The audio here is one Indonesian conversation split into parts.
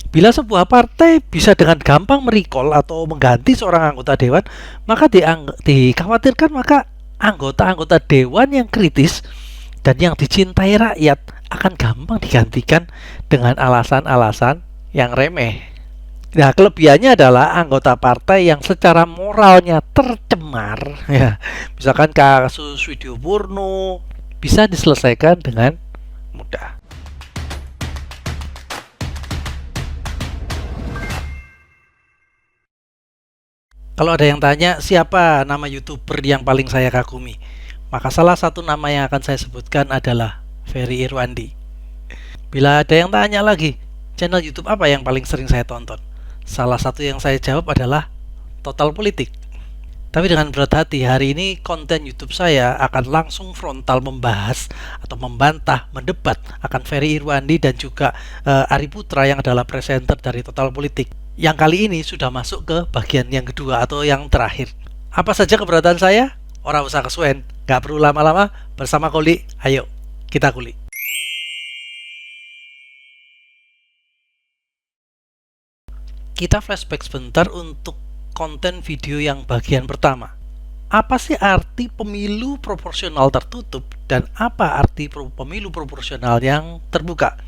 Bila sebuah partai bisa dengan gampang merecall atau mengganti seorang anggota dewan, maka dikhawatirkan maka anggota-anggota dewan yang kritis dan yang dicintai rakyat akan gampang digantikan dengan alasan-alasan yang remeh. Nah, kelebihannya adalah anggota partai yang secara moralnya tercemar, ya, misalkan kasus video porno, bisa diselesaikan dengan mudah. Kalau ada yang tanya siapa nama YouTuber yang paling saya kagumi, maka salah satu nama yang akan saya sebutkan adalah Ferry Irwandi. Bila ada yang tanya lagi, channel YouTube apa yang paling sering saya tonton? Salah satu yang saya jawab adalah Total Politik. Tapi dengan berat hati, hari ini konten YouTube saya akan langsung frontal membahas atau membantah, mendebat akan Ferry Irwandi dan juga Ari Putra yang adalah presenter dari Total Politik. Yang kali ini sudah masuk ke bagian yang kedua atau yang terakhir. Apa saja keberatan saya? Ora usah kesuwen, gak perlu lama-lama, bersama Kuli, ayo kita kuli. Kita flashback sebentar untuk konten video yang bagian pertama. Apa sih arti pemilu proporsional tertutup dan apa arti pemilu proporsional yang terbuka?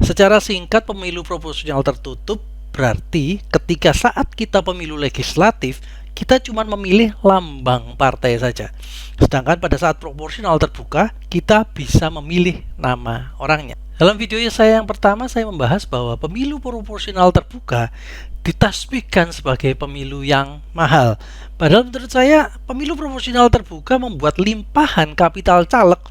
Secara singkat, pemilu proporsional tertutup berarti ketika saat kita pemilu legislatif, kita cuma memilih lambang partai saja. Sedangkan pada saat proporsional terbuka, kita bisa memilih nama orangnya. Dalam video saya yang pertama, saya membahas bahwa pemilu proporsional terbuka ditasbihkan sebagai pemilu yang mahal. Padahal menurut saya, pemilu proporsional terbuka membuat limpahan kapital caleg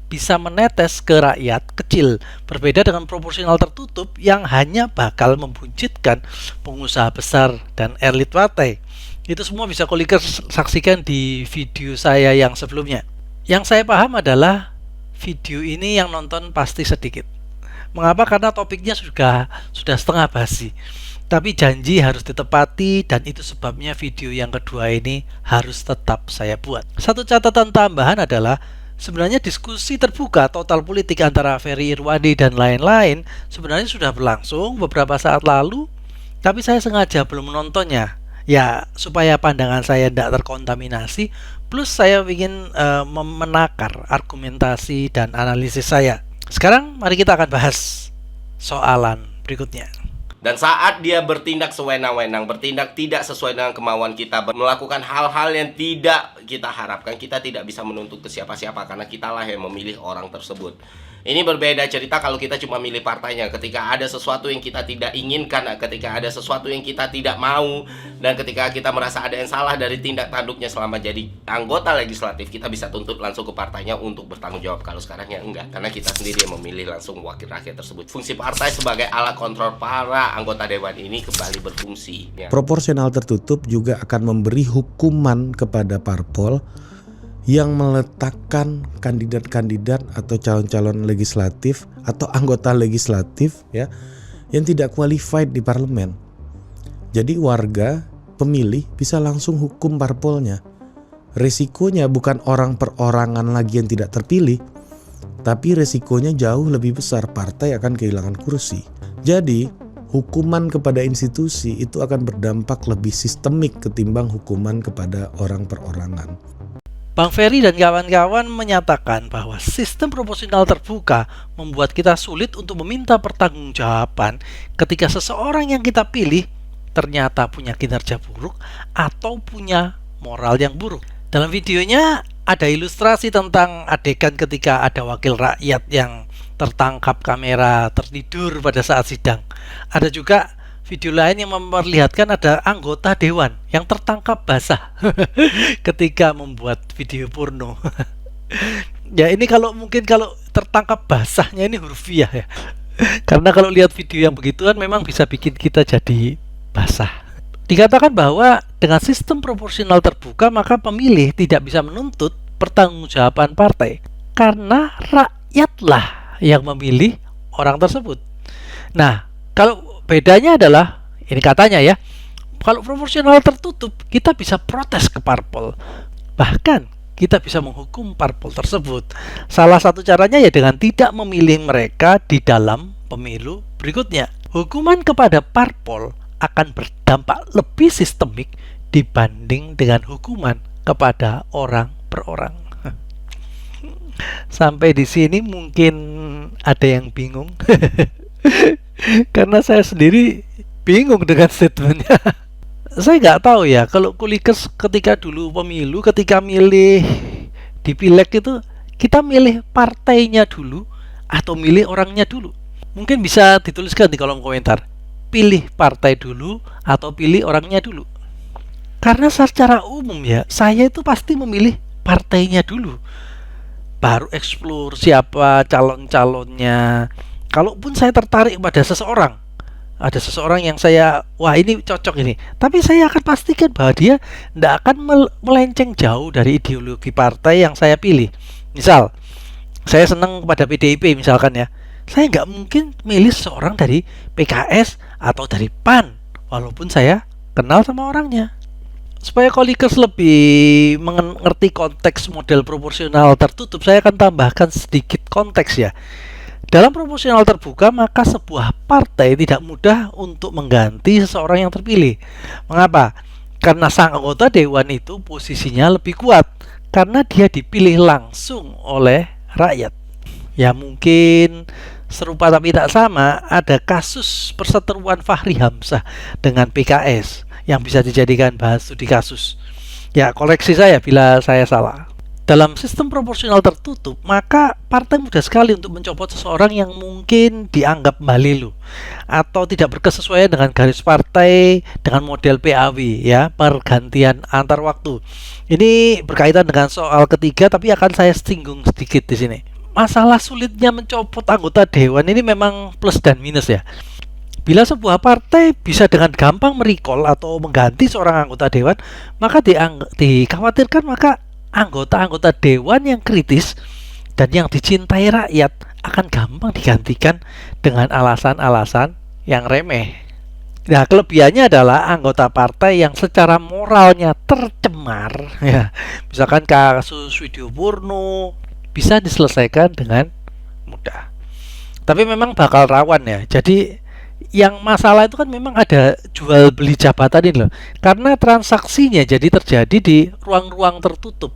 bisa menetes ke rakyat kecil, berbeda dengan proporsional tertutup yang hanya bakal membuncitkan pengusaha besar dan elit partai. Itu semua bisa kalian saksikan di video saya yang sebelumnya. Yang saya paham adalah video ini yang nonton pasti sedikit. Mengapa? Karena topiknya sudah setengah basi. Tapi janji harus ditepati dan itu sebabnya video yang kedua ini harus tetap saya buat. Satu catatan tambahan adalah sebenarnya diskusi terbuka Total Politik antara Ferry Irwandi dan lain-lain sebenarnya sudah berlangsung beberapa saat lalu, tapi saya sengaja belum menontonnya. Ya, supaya pandangan saya tidak terkontaminasi, plus saya ingin menakar argumentasi dan analisis saya. Sekarang mari kita akan bahas soalan berikutnya. Dan saat dia bertindak sewenang-wenang, bertindak tidak sesuai dengan kemauan kita, melakukan hal-hal yang tidak kita harapkan, kita tidak bisa menuntut ke siapa-siapa karena kitalah yang memilih orang tersebut. Ini berbeda cerita kalau kita cuma milih partainya. Ketika ada sesuatu yang kita tidak inginkan, ketika ada sesuatu yang kita tidak mau, dan ketika kita merasa ada yang salah dari tindak tanduknya selama jadi anggota legislatif, kita bisa tuntut langsung ke partainya untuk bertanggung jawab. Kalau sekarang ya enggak, karena kita sendiri yang memilih langsung wakil rakyat tersebut. Fungsi partai sebagai alat kontrol para anggota dewan ini kembali berfungsi. Proporsional tertutup juga akan memberi hukuman kepada parpol yang meletakkan kandidat-kandidat atau calon-calon legislatif atau anggota legislatif ya yang tidak qualified di parlemen. Jadi warga pemilih bisa langsung hukum parpolnya. Resikonya bukan orang perorangan lagi yang tidak terpilih, tapi resikonya jauh lebih besar, partai akan kehilangan kursi. Jadi hukuman kepada institusi itu akan berdampak lebih sistemik ketimbang hukuman kepada orang perorangan. Bang Ferry dan kawan-kawan menyatakan bahwa sistem proporsional terbuka membuat kita sulit untuk meminta pertanggungjawaban ketika seseorang yang kita pilih ternyata punya kinerja buruk atau punya moral yang buruk. Dalam videonya ada ilustrasi tentang adegan ketika ada wakil rakyat yang tertangkap kamera tertidur pada saat sidang. Ada juga video lain yang memperlihatkan ada anggota dewan yang tertangkap basah ketika membuat video porno. Ya ini mungkin kalau tertangkap basahnya ini hurufiah ya. Karena kalau lihat video yang begituan memang bisa bikin kita jadi basah. Dikatakan bahwa dengan sistem proporsional terbuka maka pemilih tidak bisa menuntut pertanggungjawaban partai karena rakyatlah yang memilih orang tersebut. Nah, kalau bedanya adalah, ini katanya ya, kalau proporsional tertutup, kita bisa protes ke parpol. Bahkan, kita bisa menghukum parpol tersebut. Salah satu caranya ya dengan tidak memilih mereka di dalam pemilu berikutnya. Hukuman kepada parpol akan berdampak lebih sistemik dibanding dengan hukuman kepada orang per orang. Sampai di sini mungkin ada yang bingung. Karena saya sendiri bingung dengan statementnya. Saya nggak tahu ya, kalau kulikers ketika dulu pemilu, ketika milih di pileg itu, kita milih partainya dulu atau milih orangnya dulu. Mungkin bisa dituliskan di kolom komentar, pilih partai dulu atau pilih orangnya dulu. Karena secara umum ya, saya itu pasti memilih partainya dulu, baru explore siapa calon-calonnya. Kalaupun saya tertarik pada seseorang, ada seseorang yang wah ini cocok ini, tapi saya akan pastikan bahwa dia tidak akan melenceng jauh dari ideologi partai yang saya pilih. Misal, saya senang kepada PDIP misalkan ya, saya nggak mungkin milih seseorang dari PKS atau dari PAN, walaupun saya kenal sama orangnya. Supaya kolikers lebih mengerti konteks model proporsional tertutup, saya akan tambahkan sedikit konteks ya. Dalam proporsional terbuka, maka sebuah partai tidak mudah untuk mengganti seseorang yang terpilih. Mengapa? Karena sang anggota dewan itu posisinya lebih kuat, karena dia dipilih langsung oleh rakyat. Ya mungkin serupa tapi tak sama, ada kasus perseteruan Fahri Hamzah dengan PKS yang bisa dijadikan bahan studi kasus. Ya, koreksi saya bila saya salah. Dalam sistem proporsional tertutup, maka partai mudah sekali untuk mencopot seseorang yang mungkin dianggap mbalilu atau tidak berkesesuaian dengan garis partai dengan model PAW ya, pergantian antar waktu. Ini berkaitan dengan soal ketiga, tapi akan saya singgung sedikit di sini. Masalah sulitnya mencopot anggota dewan ini memang plus dan minus ya. Bila sebuah partai bisa dengan gampang merecall atau mengganti seorang anggota dewan, maka dikhawatirkan maka anggota-anggota dewan yang kritis dan yang dicintai rakyat akan gampang digantikan dengan alasan-alasan yang remeh. Nah, kelebihannya adalah anggota partai yang secara moralnya tercemar ya. Misalkan kasus Widyo Purno bisa diselesaikan dengan mudah. Tapi memang bakal rawan ya. Jadi yang masalah itu kan memang ada jual beli jabatan ini loh. Karena transaksinya jadi terjadi di ruang-ruang tertutup,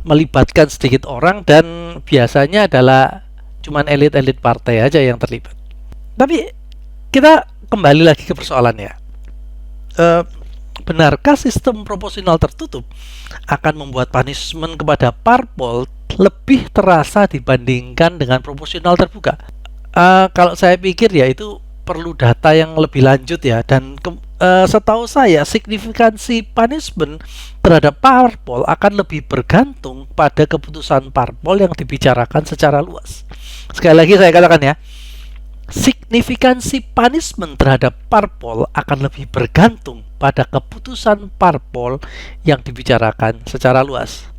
melibatkan sedikit orang dan biasanya adalah cuman elit-elit partai aja yang terlibat. Tapi kita kembali lagi ke persoalannya. Benarkah sistem proporsional tertutup akan membuat punishment kepada parpol lebih terasa dibandingkan dengan proporsional terbuka? Kalau saya pikir ya itu perlu data yang lebih lanjut ya, dan setahu saya signifikansi punishment terhadap parpol akan lebih bergantung pada keputusan parpol yang dibicarakan secara luas. Sekali lagi saya katakan ya, signifikansi punishment terhadap parpol akan lebih bergantung pada keputusan parpol yang dibicarakan secara luas.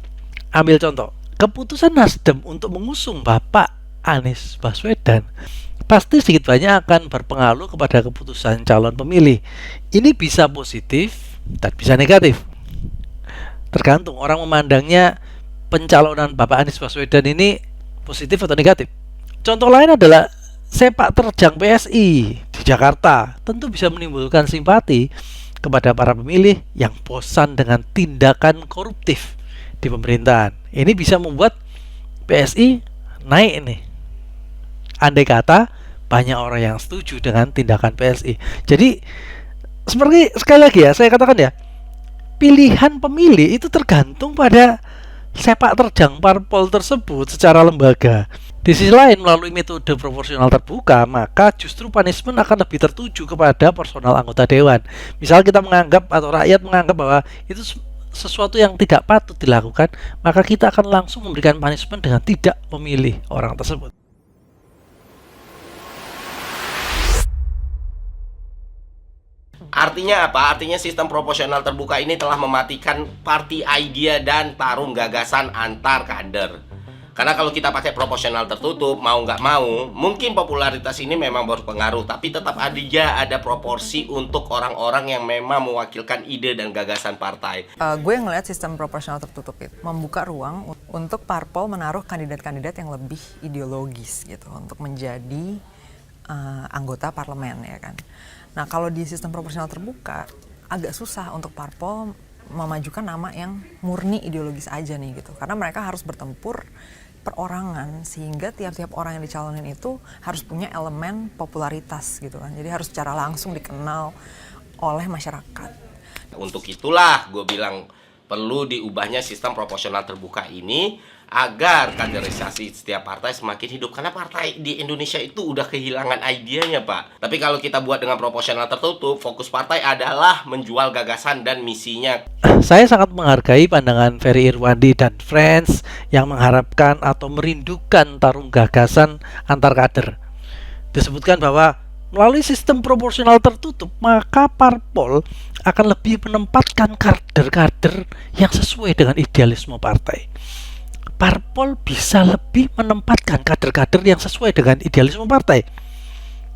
Ambil contoh, keputusan Nasdem untuk mengusung Bapak Anies Baswedan pasti sedikit banyak akan berpengaruh kepada keputusan calon pemilih. Ini bisa positif dan bisa negatif, tergantung orang memandangnya pencalonan Bapak Anies Baswedan ini positif atau negatif. Contoh lain adalah sepak terjang PSI di Jakarta tentu bisa menimbulkan simpati kepada para pemilih yang bosan dengan tindakan koruptif di pemerintahan. Ini bisa membuat PSI naik nih, andai kata banyak orang yang setuju dengan tindakan PSI. Jadi seperti sekali lagi ya saya katakan ya, pilihan pemilih itu tergantung pada sepak terjang parpol tersebut secara lembaga. Di sisi lain, melalui metode proporsional terbuka, maka justru punishment akan lebih tertuju kepada personal anggota dewan. Misal kita menganggap atau rakyat menganggap bahwa itu sesuatu yang tidak patut dilakukan, maka kita akan langsung memberikan punishment dengan tidak memilih orang tersebut. Artinya apa? Artinya sistem proporsional terbuka ini telah mematikan party idea dan tarung gagasan antar kader. Karena kalau kita pakai proporsional tertutup, mau nggak mau, mungkin popularitas ini memang berpengaruh, tapi tetap ada proporsi untuk orang-orang yang memang mewakilkan ide dan gagasan partai. Gue ngelihat sistem proporsional tertutup itu membuka ruang untuk parpol menaruh kandidat-kandidat yang lebih ideologis gitu, untuk menjadi anggota parlemen ya kan. Nah kalau di sistem proporsional terbuka agak susah untuk parpol memajukan nama yang murni ideologis aja nih gitu, karena mereka harus bertempur perorangan sehingga tiap-tiap orang yang dicalonin itu harus punya elemen popularitas gitu kan, jadi harus secara langsung dikenal oleh masyarakat. Untuk itulah gue bilang perlu diubahnya sistem proporsional terbuka ini agar kaderisasi setiap partai semakin hidup, karena partai di Indonesia itu udah kehilangan idenya, Pak. Tapi kalau kita buat dengan proporsional tertutup, fokus partai adalah menjual gagasan dan misinya. Saya sangat menghargai pandangan Ferry Irwandi dan friends yang mengharapkan atau merindukan tarung gagasan antar kader. Disebutkan bahwa melalui sistem proporsional tertutup, maka parpol akan lebih menempatkan kader-kader yang sesuai dengan idealisme partai. Parpol bisa lebih menempatkan kader-kader yang sesuai dengan idealisme partai.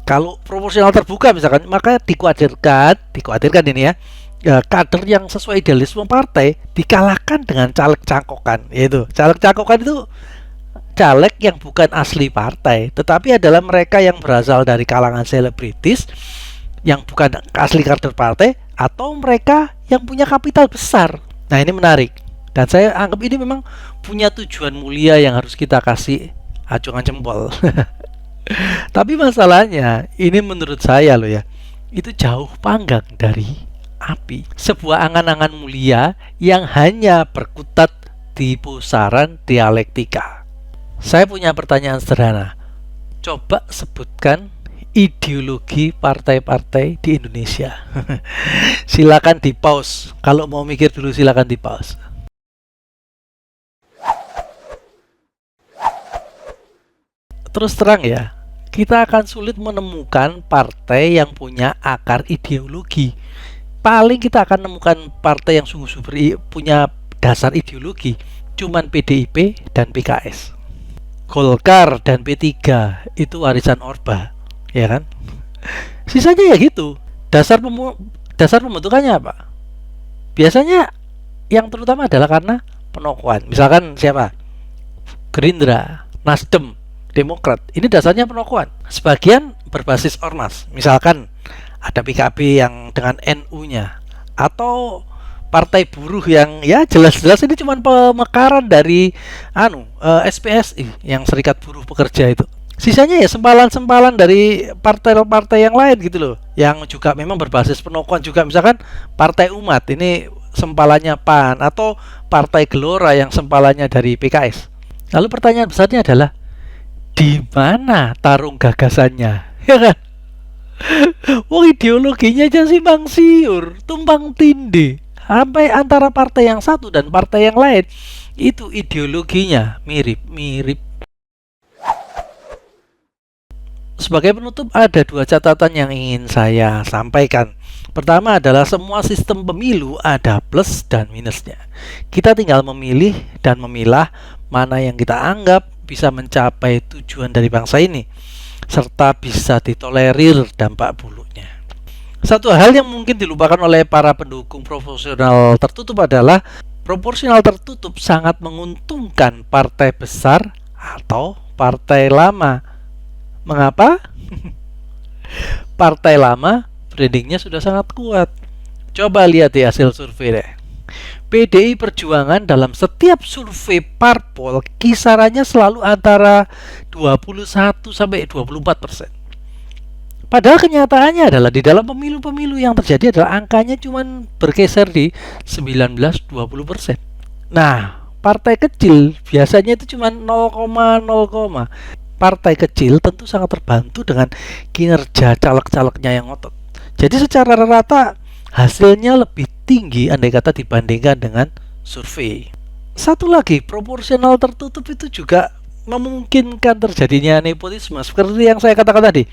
Kalau proporsional terbuka misalkan, maka dikhawatirkan ini ya, kader yang sesuai idealisme partai dikalahkan dengan caleg cangkokan. Yaitu caleg cangkokan itu caleg yang bukan asli partai, tetapi adalah mereka yang berasal dari kalangan selebritis yang bukan asli kader partai, atau mereka yang punya kapital besar. Nah ini menarik, dan saya anggap ini memang punya tujuan mulia yang harus kita kasih acungan jempol. Tapi masalahnya ini menurut saya loh ya, itu jauh panggang dari api. Sebuah angan-angan mulia yang hanya berkutat di pusaran dialektika. Saya punya pertanyaan sederhana. Coba sebutkan ideologi partai-partai di Indonesia. Silakan di pause. Kalau mau mikir dulu silakan di pause. Terus terang ya, kita akan sulit menemukan partai yang punya akar ideologi. Paling kita akan menemukan partai yang sungguh-sungguh punya dasar ideologi cuman PDIP dan PKS. Golkar dan P3 itu warisan Orba, ya kan? Sisanya ya gitu. Dasar pembentukannya apa? Biasanya yang terutama adalah karena penokohan. Misalkan siapa? Gerindra, Nasdem, Demokrat. Ini dasarnya penokohan. Sebagian berbasis ormas. Misalkan ada PKB yang dengan NU-nya, atau partai buruh yang ya jelas-jelas ini cuma pemekaran dari SPSI yang Serikat Buruh Pekerja itu. Sisanya ya sempalan-sempalan dari partai-partai yang lain gitu loh, yang juga memang berbasis penokohan juga. Misalkan Partai Umat ini sempalannya PAN, atau Partai Gelora yang sempalannya dari PKS. Lalu pertanyaan besarnya adalah di mana tarung gagasannya? Ya kan? Wong ideologinya aja simpang siur, tumpang tindih. Sampai antara partai yang satu dan partai yang lain itu ideologinya mirip-mirip. Sebagai penutup, ada dua catatan yang ingin saya sampaikan. Pertama adalah semua sistem pemilu ada plus dan minusnya. Kita tinggal memilih dan memilah mana yang kita anggap bisa mencapai tujuan dari bangsa ini, serta bisa ditolerir dampak buruknya. Satu hal yang mungkin dilupakan oleh para pendukung proporsional tertutup adalah proporsional tertutup sangat menguntungkan partai besar atau partai lama. Mengapa? Partai lama brandingnya sudah sangat kuat. Coba lihat di hasil survei deh. PDI Perjuangan dalam setiap survei parpol kisarannya selalu antara 21 sampai 24%. Padahal kenyataannya adalah di dalam pemilu-pemilu yang terjadi adalah angkanya cuma bergeser di 19-20%. Nah, partai kecil biasanya itu cuma 0,0. Partai kecil tentu sangat terbantu dengan kinerja caleg-calegnya yang ngotot. Jadi secara rata hasilnya lebih tinggi andai kata dibandingkan dengan survei. Satu lagi, proporsional tertutup itu juga memungkinkan terjadinya nepotisme seperti yang saya katakan tadi.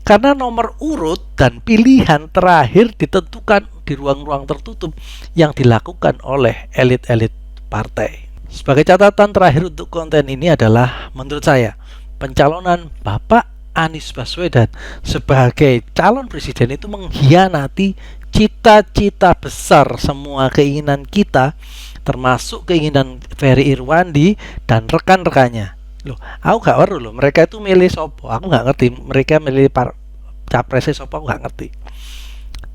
Karena nomor urut dan pilihan terakhir ditentukan di ruang-ruang tertutup yang dilakukan oleh elit-elit partai. Sebagai catatan terakhir untuk konten ini adalah menurut saya pencalonan Bapak Anies Baswedan sebagai calon presiden itu mengkhianati cita-cita besar semua keinginan kita, termasuk keinginan Ferry Irwandi dan rekan-rekannya. Loh, aku gak weruh loh, mereka itu milih sopo. Aku gak ngerti, mereka milih capresnya sopo, aku gak ngerti.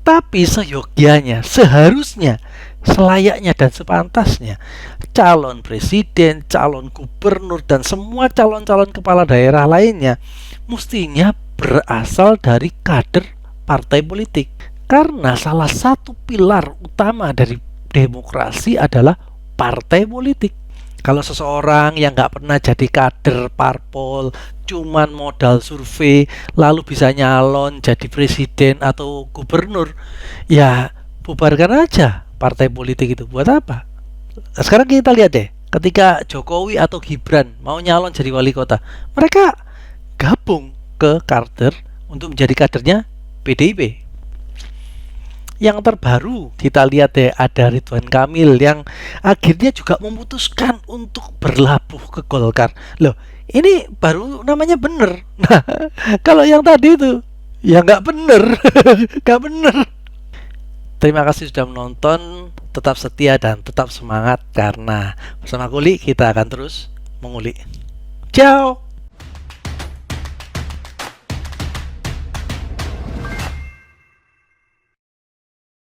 Tapi seyogyanya, seharusnya, selayaknya dan sepantasnya calon presiden, calon gubernur dan semua calon-calon kepala daerah lainnya mestinya berasal dari kader partai politik. Karena salah satu pilar utama dari demokrasi adalah partai politik. Kalau seseorang yang nggak pernah jadi kader parpol, cuman modal survei, lalu bisa nyalon jadi presiden atau gubernur, ya bubarkan aja partai politik itu. Buat apa? Nah, sekarang kita lihat deh, ketika Jokowi atau Gibran mau nyalon jadi wali kota, mereka gabung ke kader untuk menjadi kadernya PDIP. Yang terbaru kita lihat deh, ada Ridwan Kamil yang akhirnya juga memutuskan untuk berlabuh ke Golkar. Loh, ini baru namanya bener. Nah, kalau yang tadi itu ya nggak bener. Nggak bener. Terima kasih sudah menonton. Tetap setia dan tetap semangat, karena bersama Kuli kita akan terus mengulik. Ciao.